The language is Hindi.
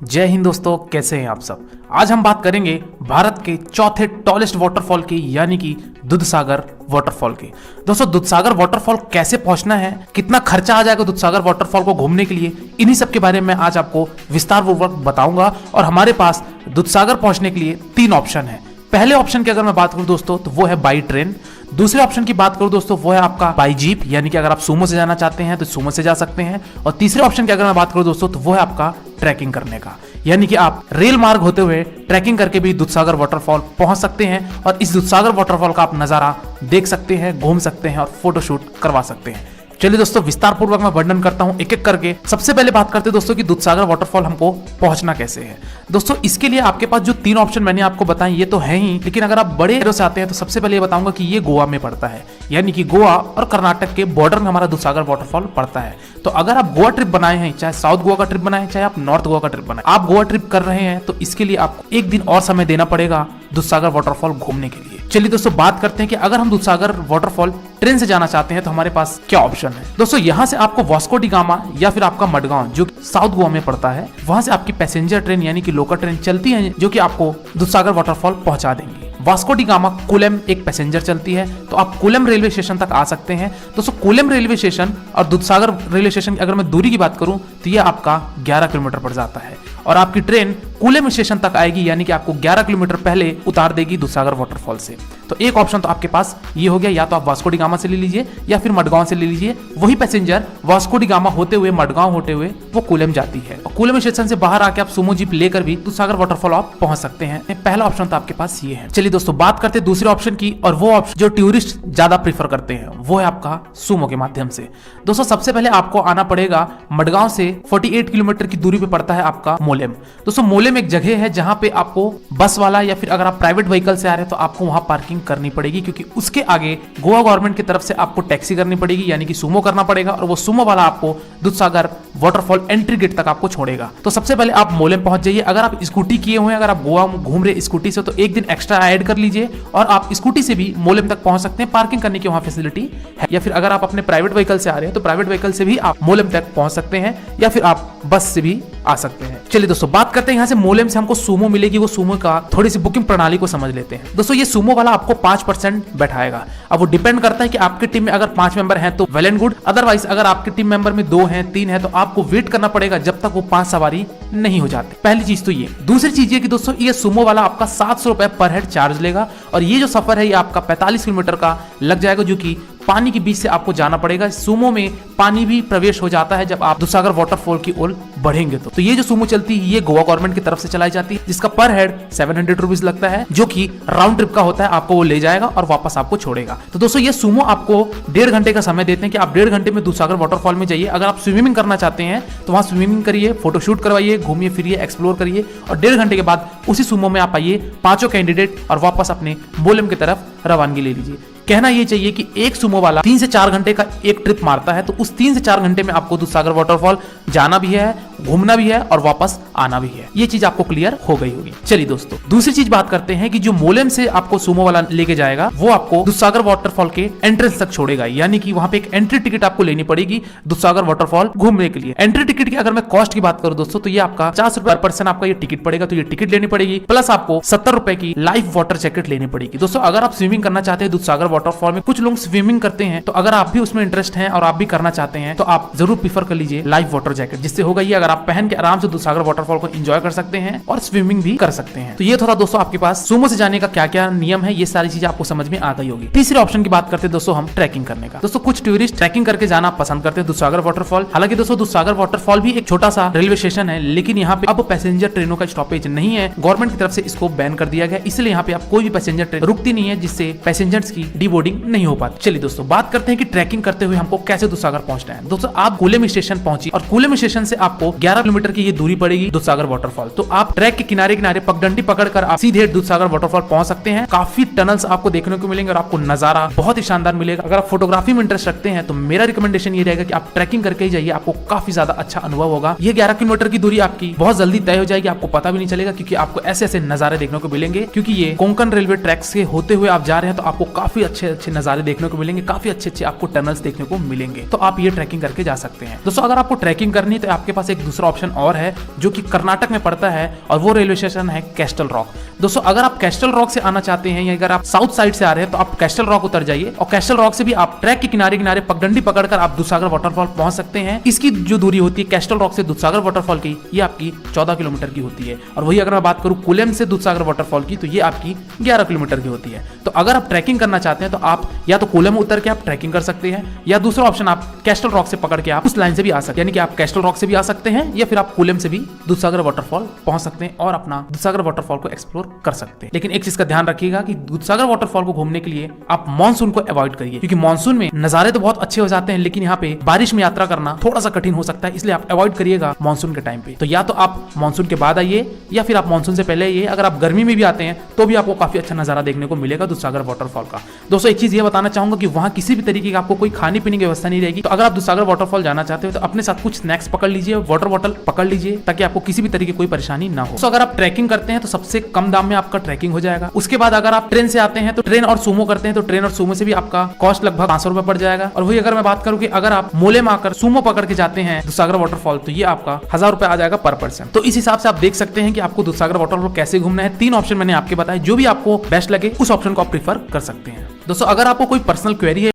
जय हिंद दोस्तों, कैसे हैं आप सब। आज हम बात करेंगे भारत के चौथे टॉलेस्ट वाटरफॉल की, यानी कि दूधसागर वाटरफॉल की। दोस्तों, दूधसागर वाटरफॉल कैसे पहुंचना है, कितना खर्चा आ जाएगा दूधसागर वाटरफॉल को घूमने के लिए, इन्हीं सब के बारे में आज आपको विस्तार पूर्वक बताऊंगा। और हमारे पास दूधसागर पहुंचने के लिए 3 ऑप्शन है। पहले ऑप्शन की अगर मैं बात करूं दोस्तों तो वो है बाई ट्रेन। दूसरे ऑप्शन की बात करूं दोस्तों वो है आपका बाई जीप, यानी कि अगर आप सूमो से जाना चाहते हैं तो सूमो से जा सकते हैं। और तीसरे ऑप्शन की अगर मैं बात करूं दोस्तों तो वो है आपका ट्रैकिंग करने का, यानी कि आप रेल मार्ग होते हुए ट्रैकिंग करके भी दूधसागर वाटरफॉल पहुंच सकते हैं और इस दूधसागर वाटरफॉल का आप नजारा देख सकते हैं, घूम सकते हैं और फोटोशूट करवा सकते हैं। चलिए दोस्तों, विस्तार पूर्वक मैं वर्णन करता हूं एक एक करके। सबसे पहले बात करते हैं दोस्तों कि दूधसागर वाटरफॉल हमको पहुंचना कैसे है। दोस्तों, इसके लिए आपके पास जो 3 ऑप्शन मैंने आपको बताए ये तो है ही, लेकिन अगर आप बड़े एरिया से आते हैं तो सबसे पहले ये बताऊंगा कि ये गोवा में पड़ता है, यानी कि गोवा और कर्नाटक के बॉर्डर में हमारा दूधसागर वाटरफॉल पड़ता है। तो अगर आप गोवा ट्रिप बनाए हैं, चाहे साउथ गोवा का ट्रिप बनाए, चाहे आप नॉर्थ गोवा का ट्रिप बनाए, आप गोवा ट्रिप कर रहे हैं तो इसके लिए आपको 1 दिन और समय देना पड़ेगा दूधसागर वाटरफॉल घूमने के लिए। चलिए दोस्तों, बात करते हैं कि अगर हम दूधसागर वाटरफॉल ट्रेन से जाना चाहते हैं तो हमारे पास क्या ऑप्शन है। दोस्तों, यहाँ से आपको वास्को डी गामा या फिर आपका मडगांव, जो साउथ गोवा में पड़ता है, वहां से आपकी पैसेंजर ट्रेन यानी कि लोकल ट्रेन चलती है, जो कि आपको दूधसागर वाटरफॉल पहुंचा देंगी। वास्को डी गामा कोलम एक पैसेंजर चलती है, तो आप कोलम रेलवे स्टेशन तक आ सकते हैं। दोस्तों, कोलम रेलवे स्टेशन और दूधसागर रेलवे स्टेशन की अगर मैं दूरी की बात करूं तो यह आपका 11 किलोमीटर पड़ जाता है और आपकी ट्रेन कोलम स्टेशन तक आएगी, यानी कि आपको 11 किलोमीटर पहले उतार देगी दूधसागर वाटरफॉल से। तो एक ऑप्शन तो आपके पास ये हो गया, या तो आप वास्को डी गामा से ले लीजिए या फिर मडगांव से ले लीजिए। वही पैसेंजर वास्को डी गामा होते हुए मडगांव होते हुए वो कोलम जाती है और कोलम स्टेशन से बाहर आके आप सुमो जीप लेकर भी दूधसागर वाटरफॉल आप पहुंच सकते हैं। पहला ऑप्शन तो आपके पास ये है। चलिए दोस्तों, बात करते हैं दूसरे ऑप्शन की, और वो ऑप्शन जो टूरिस्ट ज्यादा प्रीफर करते हैं वो है आपका सुमो के माध्यम से। दोस्तों, सबसे पहले आपको आना पड़ेगा मडगांव से 48 किलोमीटर की दूरी पे पड़ता है आपका मोलेम। दोस्तों, मोलेम एक जगह है जहां पे आपको बस वाला या फिर अगर आप प्राइवेट व्हीकल से आ रहे हैं तो आपको वहां पार्किंग करनी पड़ेगी, क्योंकि उसके आगे गोवा गवर्नमेंट की तरफ से आपको टैक्सी करनी पड़ेगी, यानी कि सुमो करना पड़ेगा, और वो सुमो वाला आपको दूधसागर वाटरफॉल एंट्री गेट तक आपको छोड़ेगा। तो सबसे पहले आप मोलेम पहुंच जाइए। अगर आप स्कूटी किए हुए हैं, अगर आप गोवा घूम रहे स्कूटी से, तो 1 दिन एक्स्ट्रा ऐड कर लीजिए और आप स्कूटी से भी मोलेम तक पहुंच सकते हैं। पार्किंग करने की वहां फैसिलिटी है। या फिर अगर आप अपने प्राइवेट व्हीकल से आ रहे हैं तो प्राइवेट व्हीकल से भी आप मोलेम तक पहुंच सकते हैं, या फिर आप बस से भी आ सकते हैं। चलिए दोस्तों, बात करते हैं यहाँ से मोलेम से हमको सुमो मिलेगी, वो सुमो का थोड़ी सी बुकिंग प्रणाली को समझ लेते हैं। दोस्तों, ये सुमो वाला आपको 5% बैठाएगा। अब वो डिपेंड करता है कि आपकी टीम में अगर 5 मेंबर हैं तो वेल एंड गुड, अदरवाइज अगर आपकी टीम मेंबर में 2 हैं, 3 हैं, तो आपको वेट करना पड़ेगा जब तक वो 5 सवारी नहीं हो जाते। पहली चीज तो ये। दूसरी चीज ये कि दोस्तों, ये सुमो वाला आपका 700 रुपए पर हेड चार्ज लेगा, और ये जो सफर है ये आपका 45 किलोमीटर का लग जाएगा, जो कि पानी के बीच से आपको जाना पड़ेगा। सुमो में पानी भी प्रवेश हो जाता है जब आप दूधसागर वाटरफॉल की ओर बढ़ेंगे तो ये जो सुमो चलती है ये गोवा गवर्नमेंट की तरफ से चलाई जाती है, जिसका पर हेड 700 रुपीज लगता है, जो कि राउंड ट्रिप का होता है। आपको वो ले जाएगा और वापस आपको छोड़ेगा। तो दोस्तों, ये सुमो आपको 1.5 घंटे का समय देते हैं कि आप 1.5 घंटे में दूधसागर वाटरफॉल में जाइए। अगर आप स्विमिंग करना चाहते हैं तो वहां स्विमिंग करिए, फोटोशूट करवाइए, घूमिए फिरिए, एक्सप्लोर करिए, और 1.5 घंटे के बाद उसी सुमो में आप आइए 5 कैंडिडेट और वापस अपने मोलेम की तरफ रवानगी ले लीजिए। कहना ये चाहिए कि एक सुमो वाला 3 से 4 घंटे का एक ट्रिप मारता है, तो उस 3 से 4 घंटे में आपको दूधसागर वाटरफॉल जाना भी है, घूमना भी है और वापस आना भी है। ये चीज आपको क्लियर हो गई होगी। चलिए दोस्तों, दूसरी चीज बात करते हैं कि जो मोलेम से आपको सुमो वाला लेके जाएगा वो आपको दूधसागर वाटरफॉल के एंट्रेंस तक छोड़ेगा, यानी कि वहां पे एक एंट्री टिकट आपको लेनी पड़ेगी दूधसागर वाटरफॉल घूमने के लिए। एंट्री टिकट की अगर मैं कॉस्ट की बात करूं दोस्तों, तो ये आपका 50 रुपए पर पर्सन आपका ये टिकट पड़ेगा, तो ये टिकट लेनी पड़ेगी, प्लस आपको 70 रुपए की लाइफ वाटर जैकेट लेनी पड़ेगी। दोस्तों, अगर आप स्विमिंग करना चाहते हैं दूधसागर वाटरफॉल में, कुछ लोग स्विमिंग करते हैं, तो अगर आप भी उसमें इंटरेस्ट है और आप भी करना चाहते हैं तो आप जरूर प्रीफर कर लीजिए लाइफ वाटर जैकेट, जिससे होगा ये अगर आप पहन के आराम से दूधसागर वाटरफॉल को एंजॉय कर सकते हैं और स्विमिंग भी कर सकते हैं। तो ये थोड़ा दोस्तों आपके पास सुमो से जाने का क्या क्या नियम है, ये सारी चीजें आपको समझ में आ गई होगी। तीसरे ऑप्शन की बात करते हैं दोस्तों हम ट्रैकिंग करने का। दोस्तों, कुछ टूरिस्ट ट्रैकिंग करके जाना पसंद करते हैं दूधसागर वाटरफॉल। हालांकि दोस्तों, दूधसागर वाटरफॉल भी एक छोटा सा रेलवे स्टेशन है, लेकिन यहाँ पे अब पैसेंजर ट्रेनों का स्टॉपेज नहीं है। गवर्नमेंट की तरफ से इसको बैन कर दिया गया, इसलिए यहाँ पे आप कोई भी पैसेंजर ट्रेन रुकती नहीं है, जिससे पैसेंजर्स की डीबोर्डिंग नहीं हो पाती। चलिए दोस्तों, बात करते हैं कि ट्रैकिंग करते हुए हमको कैसे दूधसागर पहुंचना है। दोस्तों, आप कोलम स्टेशन पहुंची और कोलम स्टेशन से आपको 11 किलोमीटर की ये दूरी पड़ेगी दूधसागर वाटरफॉल। तो आप ट्रैक के किनारे किनारे पगडंडी पकड़कर आप सीधे दूधसागर वाटरफॉल पहुंच सकते हैं। काफी टनल्स आपको देखने को मिलेंगे और आपको नजारा बहुत ही शानदार मिलेगा। अगर आप फोटोग्राफी में इंटरेस्ट रखते हैं तो मेरा रिकमेंडेशन ये रहेगा कि आप ट्रैकिंग करके ही जाइए, आपको काफी ज्यादा अच्छा अनुभव होगा। ये 11 किलोमीटर की दूरी आपकी बहुत जल्दी तय हो जाएगी, आपको पता भी नहीं चलेगा, क्योंकि आपको ऐसे ऐसे नजारे देखने को मिलेंगे। क्योंकि ये कोंकण रेलवे ट्रैक से होते हुए आप जा रहे हैं, तो आपको काफी अच्छे अच्छे नज़ारे देखने को मिलेंगे, काफी अच्छे अच्छे आपको टनल्स देखने को मिलेंगे। तो आप ये ट्रैकिंग करके जा सकते हैं। दोस्तों अगर आपको ट्रैकिंग करनी है तो आपके पास एक दूसरा ऑप्शन और है जो कि कर्नाटक में पड़ता है, और वो रेलवे स्टेशन है कैस्टल रॉक। दोस्तों अगर आप कैस्टल रॉक से आना चाहते हैं या अगर आप साउथ साइड से आ रहे हैं तो आप कैस्टल रॉक उतर जाइए, और कैस्टल रॉक से भी आप ट्रैक के किनारे किनारे पगडंडी पकड़कर आप दूधसागर वाटरफॉल पहुंच सकते हैं। इसकी जो दूरी होती है कैस्टल रॉक से दूधसागर वाटरफॉल की, ये आपकी 14 किलोमीटर की होती है। और वही अगर मैं बात करूं कुलेम से दूधसागर वाटरफॉल की तो ये आपकी 11 किलोमीटर की होती है। तो अगर आप ट्रैकिंग करना चाहते हैं तो आप या तो कुलेम उतर के आप ट्रैकिंग कर सकते हैं, या दूसरा ऑप्शन आप कैस्टल रॉक से पकड़ के आप उस लाइन से भी आ सकते हैं, यानी कि आप कैस्टल रॉक से भी आ सकते हैं या फिर आप कुलेम से भी दूधसागर वाटरफॉल पहुंच सकते हैं और अपना दूधसागर वाटरफॉल को एक्सप्लोर कर सकते हैं। लेकिन एक चीज का ध्यान रखिएगा कि दूधसागर वाटरफॉल को घूमने के लिए आप मानसून को अवॉइड करिए, क्योंकि मानसून में नजारे तो बहुत अच्छे हो जाते हैं लेकिन यहाँ पे बारिश में यात्रा करना थोड़ा सा कठिन हो सकता है, इसलिए आप अवॉइड करिएगा मानसून के टाइम पे। तो या तो आप मानसून के बाद आइए या फिर आप मानसून से पहले आइए। अगर आप गर्मी में भी आते हैं तो भी आपको काफी अच्छा नजारा देखने को मिलेगा दूधसागर वाटरफॉल का। दोस्तों एक चीज ये बताना चाहूंगा कि वहां किसी भी तरीके की आपको कोई खाने पीने की व्यवस्था नहीं रहेगी। तो अगर आप दूधसागर वाटरफॉल जाना चाहते हो तो अपने साथ कुछ स्नैक्स पकड़ लीजिए, वाटर बॉटल पकड़ लीजिए, ताकि आपको किसी भी तरीके की कोई परेशानी ना हो। तो अगर आप ट्रैकिंग करते हैं तो सबसे कम दाम में आपका ट्रैकिंग हो जाएगा। उसके बाद अगर आप ट्रेन से आते हैं तो ट्रेन और सूमो करते हैं तो ट्रेन और सूमो से भी आपका कॉस्ट लगभग 500 रुपए पड़ जाएगा। और वही अगर मैं बात करूं कि अगर आप मोले में आकर सूमो पकड़ के जाते हैं दूधसागर वाटरफॉल तो ये आपका 1000 रुपए आ जाएगा पर पर्सन। तो इस हिसाब से आप देख सकते हैं कि आपको दूधसागर वाटरफॉल कैसे घूमना है। 3 ऑप्शन मैंने आपके बताए, जो भी आपको बेस्ट लगे उस ऑप्शन को आप प्रीफर कर सकते हैं। दोस्तों अगर आपको कोई पर्सनल क्वेरी है